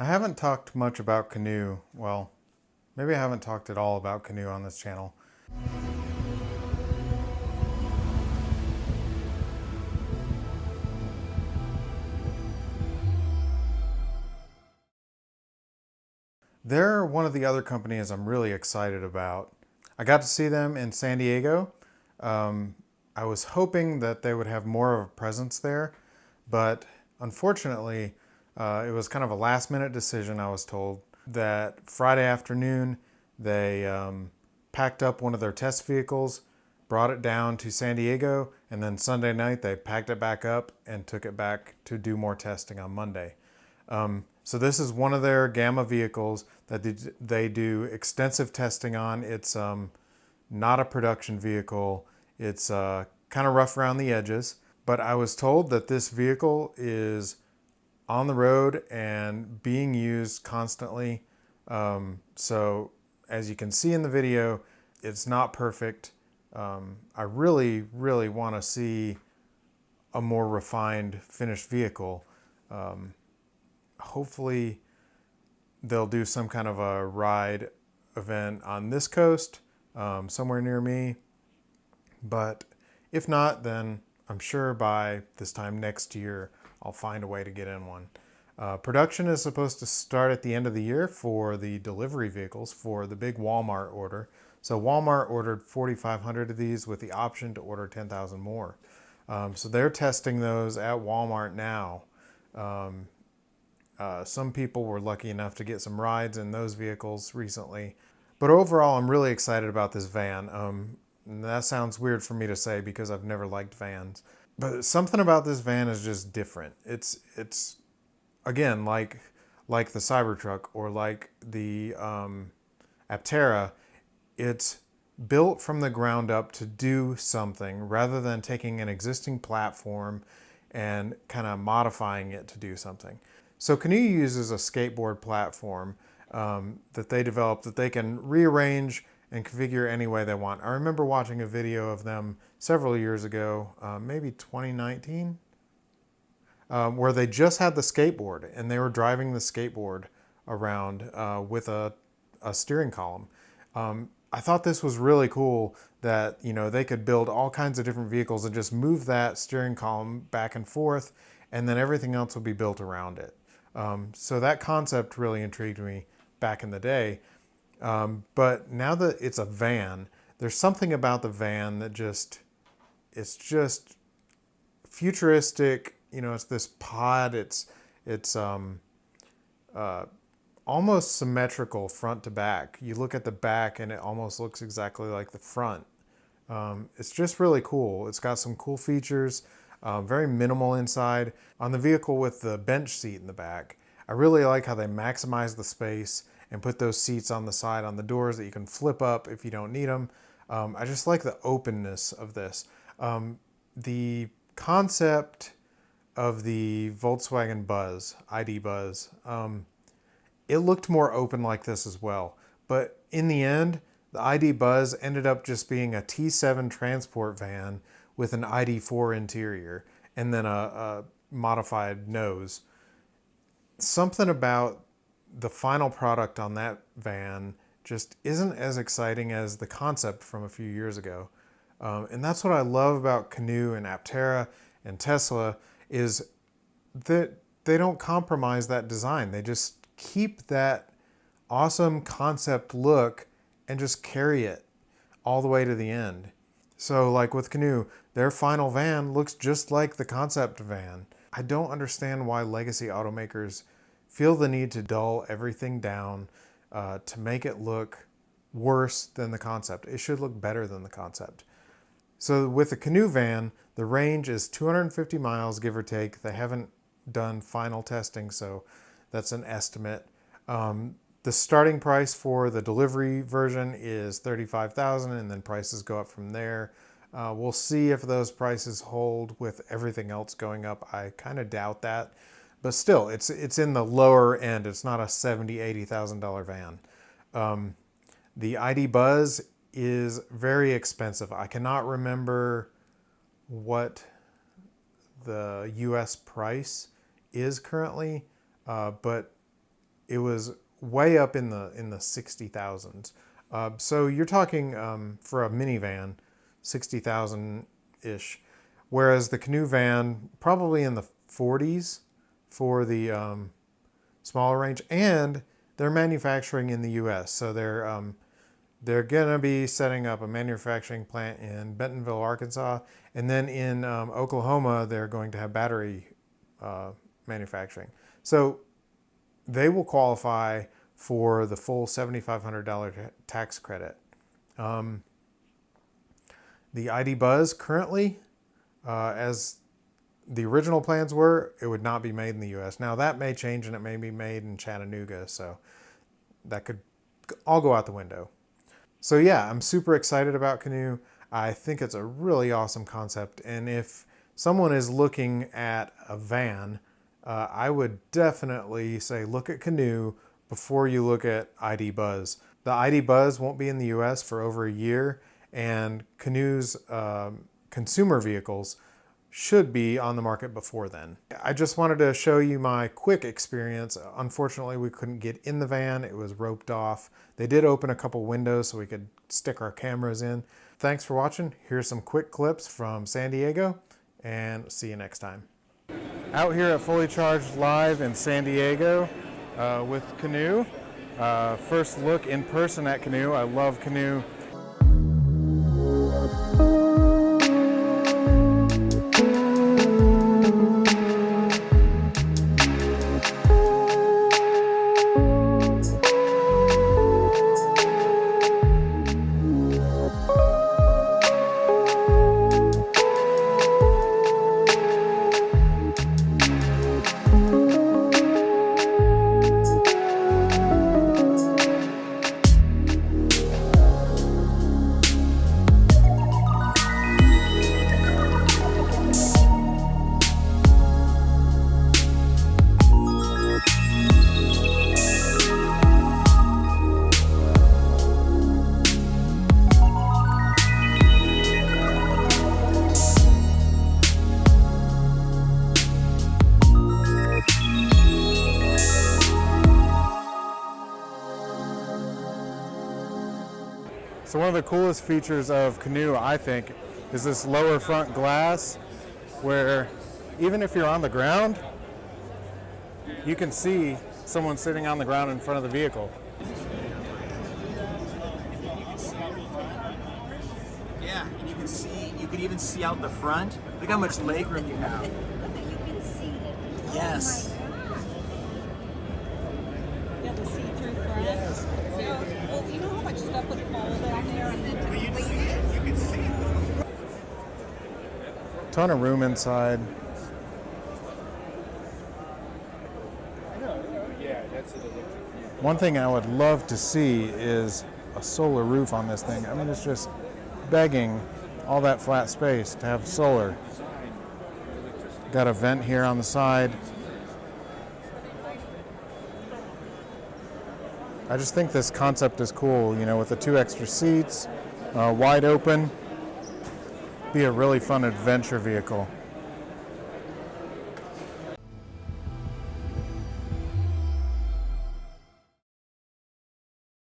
I haven't talked much about Canoo. Well, maybe I haven't talked at all about Canoo on this channel. They're one of the other companies I'm really excited about. I got to see them in San Diego. Um, I was hoping that they would have more of a presence there, but unfortunately, it was kind of a last minute decision. I was told that Friday afternoon they packed up one of their test vehicles, brought it down to San Diego, and then Sunday night they packed it back up and took it back to do more testing on Monday. So this is one of their Gamma vehicles that they do extensive testing on. It's not a production vehicle. It's kind of rough around the edges, but I was told that this vehicle is on the road and being used constantly. So as you can see in the video, it's not perfect. I really, really want to see a more refined finished vehicle. Hopefully they'll do some kind of a ride event on this coast, somewhere near me. But if not, then I'm sure by this time next year, I'll find a way to get in one. Production is supposed to start at the end of the year for the delivery vehicles for the big Walmart order. So Walmart ordered 4,500 of these with the option to order 10,000 more. So they're testing those at Walmart now. Some people were lucky enough to get some rides in those vehicles recently. But overall, I'm really excited about this van. That sounds weird for me to say because I've never liked vans. But something about this van is just different. It's again, like the Cybertruck or like the Aptera. It's built from the ground up to do something rather than taking an existing platform and kind of modifying it to do something. So Canoo uses a skateboard platform that they developed that they can rearrange and configure any way they want. I remember watching a video of them several years ago, maybe 2019, where they just had the skateboard and they were driving the skateboard around with a steering column. I thought this was really cool that, you know, they could build all kinds of different vehicles and just move that steering column back and forth, and then everything else will be built around it. So that concept really intrigued me back in the day. But now that it's a van, there's something about the van that it's just futuristic. You know, it's this pod. It's almost symmetrical front to back. You look at the back and it almost looks exactly like the front. It's just really cool. It's got some cool features, very minimal inside. On the vehicle with the bench seat in the back, I really like how they maximize the space and put those seats on the side on the doors that you can flip up if you don't need them. I just like the openness of this. The concept of the Volkswagen Buzz, ID Buzz, it looked more open like this as well. But in the end, the ID Buzz ended up just being a T7 transport van with an ID4 interior and then a modified nose. Something about the final product on that van just isn't as exciting as the concept from a few years ago. And that's what I love about Canoo and Aptera and Tesla is that they don't compromise that design. They just keep that awesome concept look and just carry it all the way to the end. So like with Canoo, their final van looks just like the concept van. I don't understand why legacy automakers feel the need to dull everything down to make it look worse than the concept. It should look better than the concept. So with the Canoo van, the range is 250 miles, give or take. They haven't done final testing, so that's an estimate. The starting price for the delivery version is $35,000, and then prices go up from there. We'll see if those prices hold with everything else going up. I kind of doubt that, but still, it's in the lower end. It's not a $70,000, $80,000 van. The ID Buzz is very expensive. I cannot remember what the US price is currently, but it was way up in the 60,000s. So you're talking for a minivan, 60,000 ish, whereas the Canoo van probably in the 40s for the smaller range, and they're manufacturing in the U.S. So they're gonna be setting up a manufacturing plant in Bentonville, Arkansas, and then in Oklahoma they're going to have battery manufacturing. So they will qualify for the full $7,500 tax credit. The ID Buzz currently, as the original plans were, it would not be made in the U.S. Now that may change, and it may be made in Chattanooga, so that could all go out the window. So yeah, I'm super excited about Canoo. I think it's a really awesome concept, and if someone is looking at a van, I would definitely say look at Canoo before you look at ID Buzz. The ID Buzz won't be in the U.S. for over a year, and Canoo's consumer vehicles should be on the market before then. I just wanted to show you my quick experience. Unfortunately, we couldn't get in the van. It was roped off. They did open a couple windows so we could stick our cameras in. Thanks for watching. Here's some quick clips from San Diego, and see you next time. Out here at Fully Charged Live in San Diego with Canoo. First look in person at Canoo. I love Canoo. So one of the coolest features of Canoo, I think, is this lower front glass where even if you're on the ground, you can see someone sitting on the ground in front of the vehicle. Yeah, and you can even see out the front. Look how much legroom you have. You can see. Yes. You have the see-through front. Yes. So, well, you know how much stuff would fall down there and then You can see. Ton of room inside. One thing I would love to see is a solar roof on this thing. I mean, it's just begging all that flat space to have solar. Got a vent here on the side. I just think this concept is cool, you know, with the 2 extra seats, wide open. Be a really fun adventure vehicle.